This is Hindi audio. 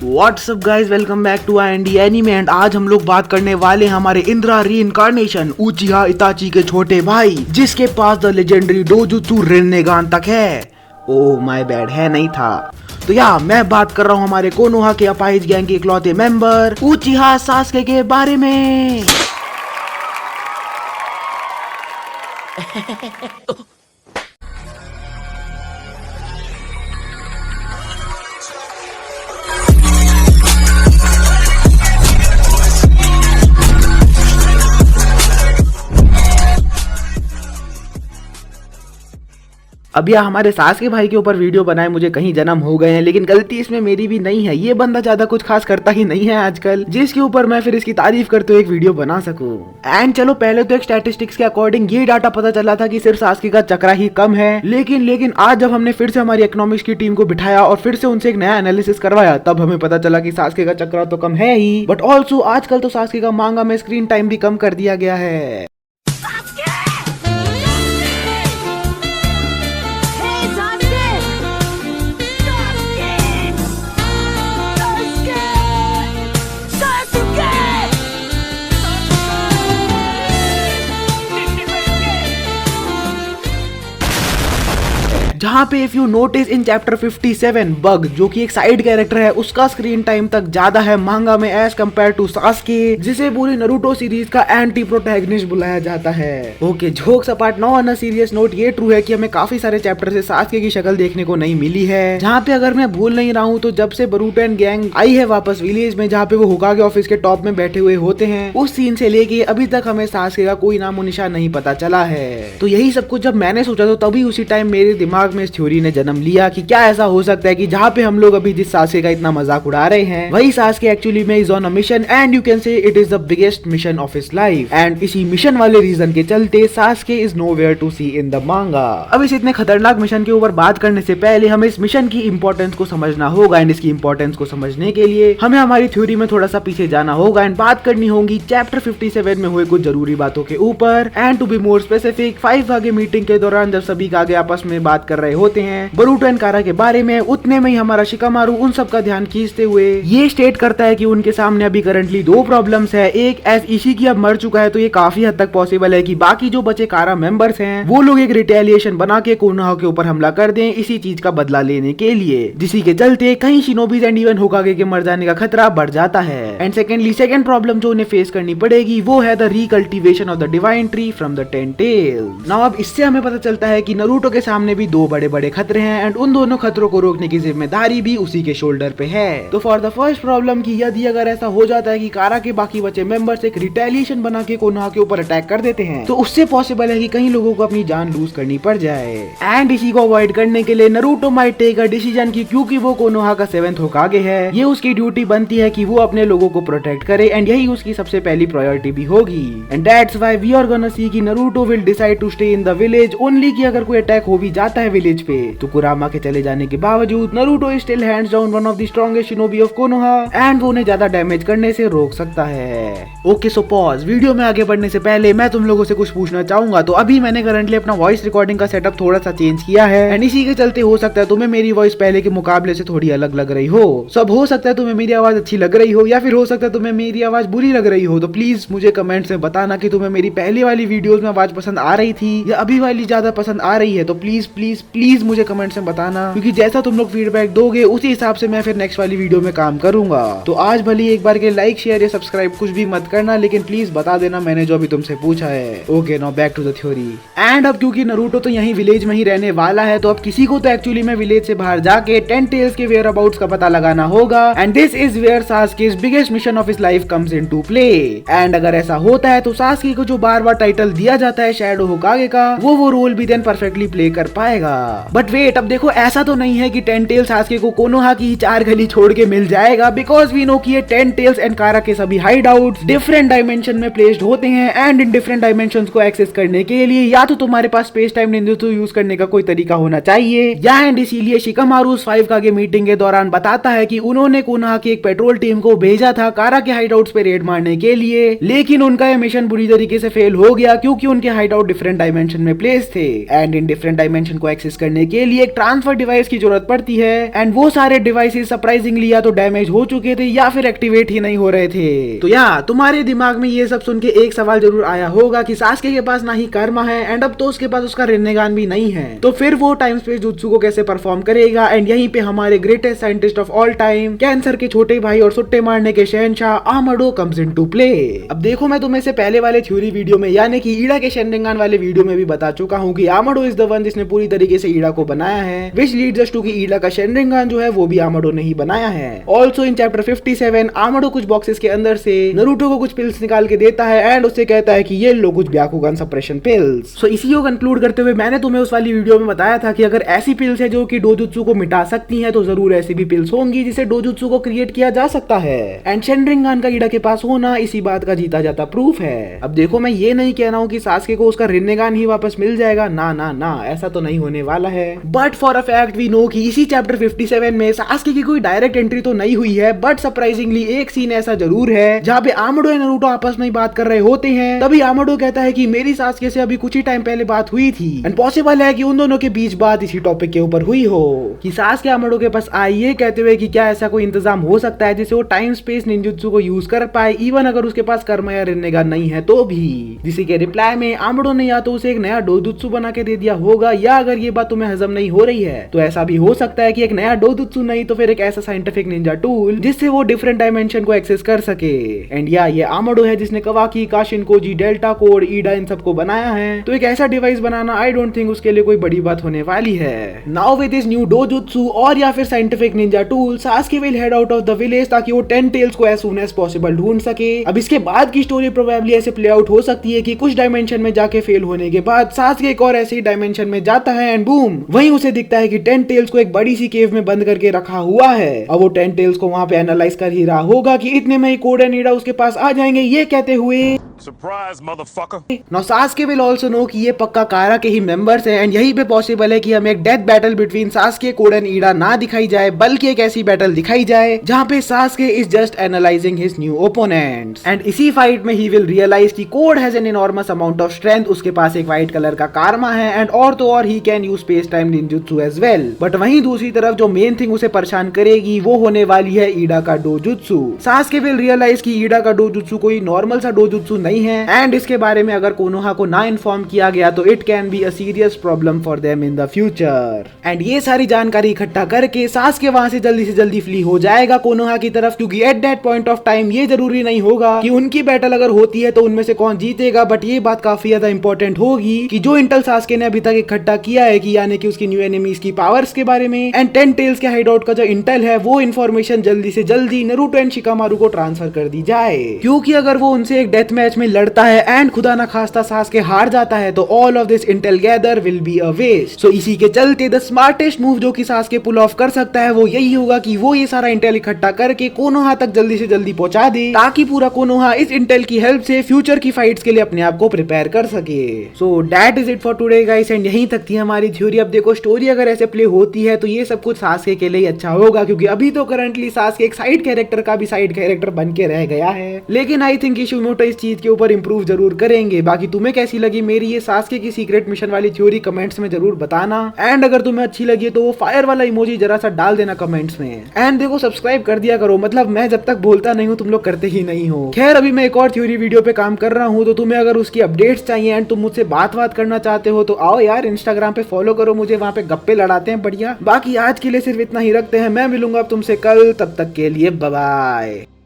WhatsApp guys, welcome back to IND anime. And आज हम लोग बात करने वाले हैं हमारे इंद्रा रीइंकार्नेशन उचिहा इताची के छोटे भाई, जिसके पास द लेजेंडरी डोजुत्सु रिन्नेगान तक है। ओह माय बैड, है नहीं था। तो मैं बात कर रहा हूँ हमारे कोनोहा के अपाहिज गैंग के इकलौते मेंबर उचिहा सास्के के बारे में। अब हमारे सास्के भाई के ऊपर वीडियो बनाए मुझे कहीं जन्म हो गए हैं, लेकिन गलती इसमें मेरी भी नहीं है। ये बंदा ज्यादा कुछ खास करता ही नहीं है आजकल, जिसके ऊपर मैं फिर इसकी तारीफ करते हुए एक वीडियो बना सकूं। एंड चलो, पहले तो एक स्टैटिस्टिक्स के अकॉर्डिंग ये डाटा पता चला था कि सिर्फ सास्के का चक्रा ही कम है, लेकिन आज जब हमने फिर से हमारी इकोनॉमिक्स की टीम को बिठाया और फिर से उनसे एक नया एनालिसिस करवाया, तब हमें पता चला कि सास्के का चक्रा तो कम है ही, बट ऑल्सो आजकल तो सास्के का मांगा में स्क्रीन टाइम भी कम कर दिया गया है। जहाँ पे if you notice in chapter 57 bug, जो कि एक साइड कैरेक्टर है, उसका स्क्रीन टाइम तक ज्यादा है मांगा में एज कंपेयर टू सास्के, जिसे पूरी नारुतो सीरीज का एंटी प्रोटैगनिस्ट बुलाया जाता है। Okay, jokes apart, now on a serious note, ये ट्रू है कि हमें काफी सारे चैप्टर से सास्के की शक्ल देखने को नहीं मिली है। जहाँ पे अगर मैं भूल नहीं रहा हूँ तो जब से बोरुटो एंड गैंग आई है वापस विलेज में, जहाँ पे वो होकागे ऑफिस के टॉप में बैठे हुए होते हैं, उस सीन से लेके अभी तक हमें सास्के का कोई नामो निशान नहीं पता चला है। तो यही सब कुछ जब मैंने सोचा तो तभी उसी टाइम मेरे दिमाग में इस थ्योरी ने जन्म लिया कि क्या ऐसा हो सकता है कि जहाँ पे हम लोग अभी जिस सास्के का इतना मजाक उड़ा रहे हैं, वही सास्के एक्चुअली में is on a mission and you can say it is the biggest mission of his life. And इसी मिशन वाले रीजन के चलते Sasuke is nowhere to see in the manga. अब इस इतने खतरनाक मिशन के ऊपर बात करने से पहले हमें इस मिशन की इंपॉर्टेंस को समझना होगा, एंड इसकी इंपॉर्टेंस को समझने के लिए हमें हमारी थ्योरी में थोड़ा सा पीछे जाना होगा एंड बात करनी होगी चैप्टर 57 में हुए कुछ जरूरी बातों के ऊपर। And to be more specific, 5 आगे मीटिंग के दौरान जब सभी आगे आपस में बात कर रहे होते हैं बोरुटो एंड कारा के बारे में, उतने में ही हमारा शिकामारू उन सब का ध्यान खींचते हुए ये स्टेट करता है कि उनके सामने अभी करंटली 2 प्रॉब्लम्स है। एक, एज इशिकी अब मर चुका है तो ये काफी हद तक पॉसिबल है कि बाकी जो बचे कारा मेंबर्स हैं वो लोग एक रिटेलिएशन बना के कोनोहा के ऊपर हमला कर दें इसी चीज का बदला लेने के लिए, जिसी के चलते कहीं शिनोबीज एंड इवन होकागे के मर जाने का खतरा बढ़ जाता है। एंड सेकेंडली, सेकेंड प्रॉब्लम जो उन्हें फेस करनी पड़ेगी वो है the recultivation of the divine tree from the 10 tales. Now अब इससे हमें पता चलता है कि नारुतो के सामने भी 2 बड़े बड़े खतरे हैं एंड उन दोनों खतरों को रोकने की जिम्मेदारी भी उसी के शोल्डर पे है। तो फॉर द फर्स्ट प्रॉब्लम की, यदि अगर ऐसा हो जाता है कि कारा के बाकी बचे मेंबर्स एक रिटेलिएशन बना के कोनोहा के ऊपर अटैक कर देते हैं, तो उससे पॉसिबल है कि कई लोगों को अपनी जान लूज करनी पड़ जाए। एंड इसी को अवॉइड करने के लिए Naruto might take a decision की, क्योंकि वो कोनोहा का 7th होकागे है, ये उसकी ड्यूटी बनती है कि वो अपने लोगों को प्रोटेक्ट करे एंड यही उसकी सबसे पहली प्रायोरिटी भी होगी। And that's why we are gonna see कि Naruto will decide to stay in the village only, कि अगर कोई अटैक हो भी जाता है विलेज पे तो कुरामा के चले जाने के बावजूद Naruto is still hands down one of the strongest shinobi of Konoha and वो उन्हें ज्यादा डैमेज करने से रोक सकता है। Okay, so pause. वीडियो में आगे बढ़ने से पहले मैं तुम लोगों से कुछ पूछना चाहूंगा। तो अभी मैंने करंटली अपना वॉइस रिकॉर्डिंग का सेटअप थोड़ा सा चेंज किया है एंड इसी के चलते हो सकता है तुम्हें मेरी वॉइस पहले के मुकाबले से थोड़ी अलग लग रही हो। सब हो सकता है तुम्हें मेरी आवाज अच्छी लग रही हो या फिर हो सकता है तुम्हें मेरी आवाज बुरी लग रही हो। तो प्लीज मुझे कमेंट्स में बताना कि तुम्हें मेरी पहले वाली वीडियोस में आवाज पसंद आ रही थी या अभी वाली ज्यादा पसंद आ रही है। तो प्लीज प्लीज प्लीज मुझे कमेंट्स में बताना, क्योंकि जैसा तुम लोग फीडबैक दोगे उसी हिसाब से मैं फिर नेक्स्ट वाली वीडियो में काम करूंगा। तो आज भले एक बार के लाइक शेयर या सब्सक्राइब कुछ भी मत करना, लेकिन प्लीज बता देना मैंने जो अभी तुमसे पूछा है। Okay, now back to the theory. And अब क्योंकि नारुतो तो यहीं विलेज में ही रहने वाला है, तो अब किसी को तो एक्चुअली में विलेज से बाहर जाके 10 टेल्स के वेयर अबाउट्स का पता लगाना होगा and this is where Sasuke's biggest mission of his life comes into play. And अगर ऐसा होता है तो सास्के को जो बार बार टाइटल दिया जाता है शैडो होकागे का, वो रोल भी देन परफेक्टली प्ले कर पाएगा। बट वेट, अब देखो ऐसा तो नहीं है कि 10 टेल्स सास्के को कोनोहा की 4 गली छोड़ के मिल जाएगा, बिकॉज वी नो कि ये 10 टेल्स एंड कारा के सभी हाइड आउट्स डिफरेंट डायमेंशन में प्लेस्ड होते हैं एंड इन डिफरेंट डायमेंशंस को एक्सेस करने के लिए या तो तुम्हारे पास स्पेस टाइम निंजुत्सु यूज करने का कोई तरीका होना चाहिए, या एंड इसीलिए शिकामारू 5 कागे मीटिंग के दौरान बताता है कि उन्होंने कोनोहा की एक पेट्रोल टीम को भेजा था कारा के हाइड आउट्स पे रेड मारने के लिए, लेकिन उनका यह मिशन बुरी तरीके से फेल हो गया क्योंकि उनके हाइड आउट डिफरेंट डायमेंशन में प्लेस थे एंड इन डिफरेंट डायमेंशन को एक्सेस एक्सेस करने के लिए एक ट्रांसफर डिवाइस की जरूरत पड़ती है एंड वो सारे डिवाइसेस सरप्राइजिंगली या तो डैमेज हो चुके थे या फिर एक्टिवेट ही नहीं हो रहे थे। तो या तुम्हारे दिमाग में ये सब सुन के एक सवाल जरूर आया होगा कि सास्के के पास ना ही कर्मा है एंड अब तो उसके पास उसका रिन्नेगान भी नहीं है, तो फिर वो टाइम स्पेस जुत्सु को कैसे परफॉर्म करेगा। एंड यहीं पे हमारे greatest scientist of all time, cancer के छोटे भाई और सुट्टे मारने के शहनशाह आमाडो कम्स इनटू प्ले। अब देखो, मैं तुम्हें से पहले वाले थ्योरी वीडियो में यानी कि ईडा के शेनरिंगान वाले वीडियो में भी बता चुका हूँ कि आमाडो इज द वन जिसने पूरी तरीके से ईडा को बनाया है, विच लीड्स अस टू कि ईडा का शेनरिंगान जो है वो भी आमाडो ने ही बनाया है। ऑल्सो इन चैप्टर 57 आमाडो कुछ बॉक्सेस के अंदर से नरूटो को कुछ पिल्स निकाल के देता है एंड उससे कहता है कि ये लो कुछ ब्याकुगन सप्रेशन पिल्स। सो इसी को कंक्लूड करते हुए मैंने तुम्हें उस वाली वीडियो में बताया था कि अगर ऐसी पिल्स है जो कि डोजुत्सु को मिटा सकती हैं तो जरूर ऐसी भी पिल्स होंगी जिसे डोजुत्सु को क्रिएट किया जा सकता है। एंड शेनरिंगान का ईडा के पास होना इसी बात का जीता जाता प्रूफ है। अब देखो, मैं ये नहीं कह रहा हूँ कि सास्के को उसका रिन्नेगान ही वापस मिल जाएगा, ना ना ना, ऐसा तो नहीं होने वाला है। But for a fact we know कि इसी चैप्टर 57 में सास्के की कोई डायरेक्ट एंट्री तो नहीं हुई है, बट सरप्राइजिंगली एक सीन ऐसा जरूर है जहाँ पे आमाडो और नारुतो आपस में बात कर रहे होते हैं। तभी आमाडो कहता है कि मेरी सास्के से अभी कुछ ही टाइम पहले बात हुई थी एंड पॉसिबल है कि उन दोनों के बीच बात इसी टॉपिक के ऊपर हुई हो कि सास्के आमाडो के पास आई ये कहते हुए कि क्या ऐसा कोई इंतजाम हो सकता है जिससे वो टाइम स्पेस निंजुत्सु को यूज कर पाए, इवन अगर उसके पास कर्मा या रिन्नेगान नहीं है तो भी। जिसी के रिप्लाई में आमाडो ने या तो उसे एक नया डोजुत्सु बना के दे दिया होगा, या अगर ये बात तुम्हें हजम नहीं हो रही है तो ऐसा भी हो सकता है कि एक नया डोजुत्सु नहीं तो फिर एक ऐसा साइंटिफिक निंजा टूल जिससे वो डिफरेंट डायमेंशन को एक्सेस कर सके। एंड या ये आमाडो है जिसने कवाकी, काशिनकोजी, डेल्टा कोड, ईडा इन सबको बनाया है, तो एक ऐसा device banana I don't think उसके लिए कोई बड़ी बात होने वाली है। नाउ विद दिस न्यू डोजुत्सु और या फिर scientific Ninja tool, Sasuke will head out of the village ताकि वो 10 टेल्स को एज सून एज पॉसिबल ढूंढ सके। अब इसके बाद की स्टोरी प्रोबेबली ऐसे प्ले आउट हो सकती है कि कुछ डायमेंशन में जाके फेल होने के बाद सास्के एक और ऐसे ही डायमेंशन में जाता है एंड बूम, वहीं उसे दिखता है कि 10 टेल्स को एक बड़ी सी केव में बंद करके रखा हुआ है। अब वो 10 टेल्स को वहां पे एनालाइज कर ही रहा होगा कि इतने में ही कोड एंड ईडा उसके पास आ जाएंगे, ये कहते हुए surprise motherfucker. Now Sasuke will also know कि ये पक्का कारा के ही मेंबर्स हैं एंड यही पे पॉसिबल है कि हमें एक death battle between Sasuke, Code and Eida ना दिखाई जाए, बल्कि एक ऐसी बैटल दिखाई जाए जहां पे Sasuke is just analysing his new opponents and इसी फाइट में ही विल रियलाइज कि code has an enormous amount of strength, उसके पास एक व्हाइट कलर का कारमा है एंड और तो और ही can use space time ninjutsu as well. But वहीं दूसरी तरफ जो मेन थिंग उसे परेशान करेगी वो होने वाली है ईडा का डोजुत्सु। सास्के विल रियलाइज कि ईडा का डोजुत्सु कोई नॉर्मल सा डोजुत्सु नहीं है एंड इसके बारे में अगर कोनोहा को ना इन्फॉर्म किया गया तो it can be a serious problem for them in the future. And ये सारी जानकारी इकट्ठा करके सास्के वहां से जल्दी फ्ली हो जाएगा कोनोहा की तरफ, क्योंकि at that point of time ये जरूरी नहीं होगा कि उनकी बैटल अगर होती है तो उनमें से कौन जीतेगा, बट ये बात काफी ज्यादा इंपॉर्टेंट होगी कि जो इंटेल सास्के ने अभी तक इकट्ठा किया है कि यानी कि उसकी न्यू एनिमीज की पावर्स के बारे में एंड 10 टेल्स के हाइडआउट का जो इंटेल है वो इन्फॉर्मेशन जल्दी से जल्दी नारुतो एंड शिकामारु को ट्रांसफर कर दी जाए, क्योंकि अगर वो उनसे एक डेथ मैच में लड़ता है एंड खुदा ना खास्ता सास्के हार जाता है तो all of this intel gather will be a waste. So इसी के चलते द स्मार्टेस्ट मूव जो कि सास्के पुल ऑफ कर सकता है वो यही होगा कि वो ये सारा इंटेल इकट्ठा करके कोनोहा तक जल्दी से जल्दी पहुंचा दे, ताकि पूरा कोनोहा इस इंटेल की हेल्प से फ्यूचर की फाइट्स के लिए अपने आप को प्रिपेयर कर सके। So that is it for today guys and यहीं तक थी हमारी थ्योरी। अब देखो, स्टोरी अगर ऐसे प्ले होती है तो ये सब कुछ सास्के के लिए अच्छा होगा, क्योंकि अभी तो करंटली सास्के एक साइड कैरेक्टर का भी साइड कैरेक्टर बन के रह गया है, लेकिन आई थिंक शिमोटो इस चीज के ऊपर इंप्रूव जरूर करेंगे। बाकी तुम्हें कैसी लगी मेरी ये सास्के की सीक्रेट मिशन वाली थ्योरी कमेंट्स में जरूर बताना, एंड अगर तुम्हें अच्छी लगी तो वो फायर वाला इमोजी जरा सा डाल देना कमेंट्स में। एंड देखो, सब्सक्राइब कर दिया करो, मतलब मैं जब तक बोलता नहीं हूँ तुम लोग करते ही नहीं हो। खैर, अभी मैं एक और थ्योरी वीडियो पे काम कर रहा हूँ, तो तुम्हें अगर उसकी अपडेट्स चाहिए एंड तुम मुझसे बात करना चाहते हो तो आओ यार, इंस्टाग्राम पे फॉलो करो मुझे, वहाँ पे गप्पे लड़ाते हैं बढ़िया। बाकी आज के लिए सिर्फ इतना ही रखते हैं, मैं मिलूंगा अब तुमसे कल, तब तक के लिए बाय बाय।